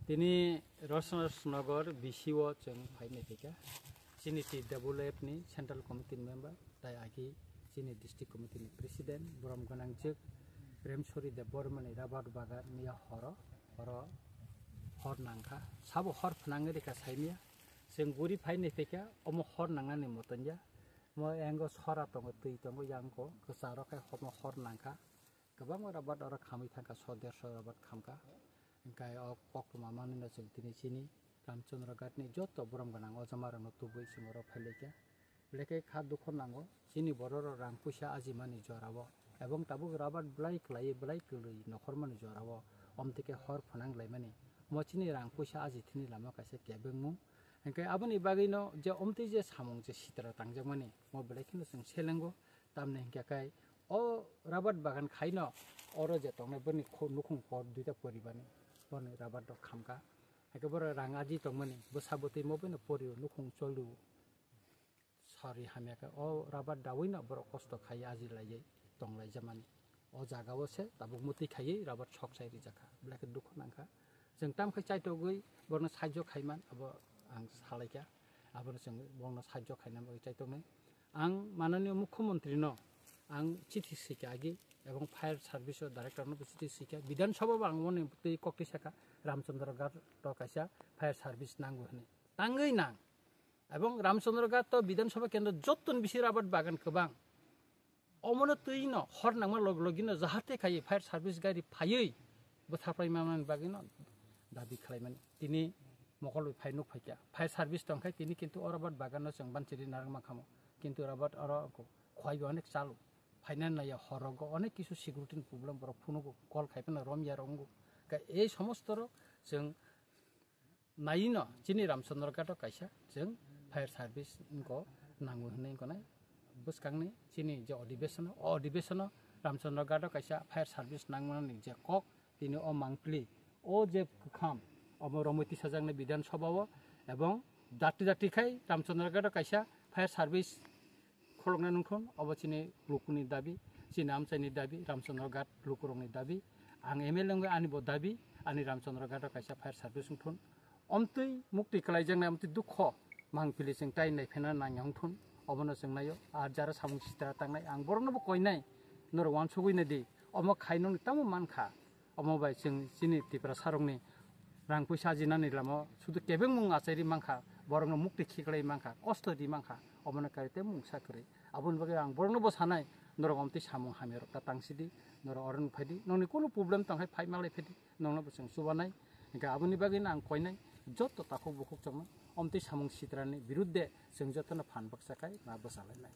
Tini Rosnasnagar BCO Cheng Painetika, Chini TWF ni Central Committee member, Dayaki, Chini District Committee President, Buram Ganangjuk, Premsori the Borman Rabat Baga Nia Horo, Hor Nanka, Sabo Hor Panangarika Saimia, Senguri Painetika, Omo Hor Nangani Motanja, Mo Angos Horatongo Tuitongo Yanko, Kosaraka Homo Hor Nanka, Kabamo Rabat or Kamitaka Soder Rabat Kamka. Kai of Pokemon in the Sintini, Ramchandra Gatni, Joto Buramganang, Ozamara no two weeks in Peleka, Blake Kadukonango, Sini Bororo Rampusha Azimani Joravo, Abong Tabu Rabat Blake Lai Blakely, no Hormon Joravo, Omteke Hor Panang Lemani, Mochini Rampusha Azitini Lamakase Kabemu, and Kai Abani Bagino, Je Omtijas Hamong Sitra Tangjamani, more Blakinus and Selengo, Tamne Kakai, O Rabat Bagan Kaino, or Jetong, Bunny Nukung for Duta Poribani. Rabat of Kamka, Hakabora Rangaji Tomani, Busaboti Mobin, Porio, Nukung Cholu, sorry, Hamaka, or Rabat Dawina, Brocosto Kayazi Laye, Tong Lai Jamani, or Zagawase, Tabumuti Kaye, Rabat Choksai Rizaka, Black Dukonanka, Zentam Kachaito Gui, Bonus Hajo Kaiman, about Ang Salaka, Abonus Bonus Hajo Kainam Chaitome, Ang Mananio Mukumontrino, Ang Chiti Sikagi. এবং fire সার্ভিসের director অনুপস্থিত শিখা বিধানসভা বাংমনে তুই কক্টি শাখা রামচন্দ্র গার টকাশা fire service নাঙ্গু হনে তাঙ্গই নাং এবং রামচন্দ্র গার তো বিধানসভা কেন্দ্র যতন বিশির আবাদ বাগান কবাং অমন তুই ন হর নাংমা লগলগিন যাহাতে খাই ফায়ার সার্ভিস গাড়ি ফাইই বথাপ্রাই মামান বাগিন দাবি খালাইমান তিনি মকল ফাইনুক ফাইকা ফায়ার সার্ভিস টংখাই তিনি কিন্তু অরাবাদ বাগান जों বানচিরি নারমা খামো কিন্তু রাবাদ অর খয়বে অনেক চালু Finance ya horogo অনেক কিছু সিকিউরিটি প্রবলেম বড় ফোনগো কল খাইপেনা রমিয়া রঙ্গো এই সমস্তর जों নাইনো চিনি রামচন্দ্র গাটো কাইসা जों ফায়ার সার্ভিস গো নাঙ্গু হनै গনাই বসকাংনি চিনি যে অধিবেশন রামচন্দ্র গাটো কাইসা ফায়ার সার্ভিস নাংমানি যে কক তিনি ও মাংকলি ও যে খাম অমরমতি সাজাংনে বিধানসভাও এবং জাতি খাই রামচন্দ্র গাটো কাইসা fire service Kolongna nungkon, obacini lukuni dabi, sinam cini dabi, Ramchandra Gat lukurongni dabi, ang MLNG ani bo dabi, ani Ramchandra Gat kaisa fire service nungkon. Omtui mukti kalaijang na omtui dukho, mang pilih sing tai nai phena nang yangthun, obono sing nayo, arjara samung sitra tangnai, ang borno bo koinai, nor wan sugui nedi, omo khainong tamu mankha, omo bai sing sini tipra sarongni, rang puisa jinani lamo, sudu kebeng mung achairi mankha, borno mukti khiklai mankha, kosto di mankha. Obana kaite mungsa kore abun bage ang borno bo sanai norogomti samung hamerok ta tangsidi nor oron phadi noni kono problem tanghai phai malai phedi nongna bosang subanai ga abuni bage nang koinai jotto takok bukuk chong omti samung sitrani biruddhe जों jotona phan baksakai na bosalai nai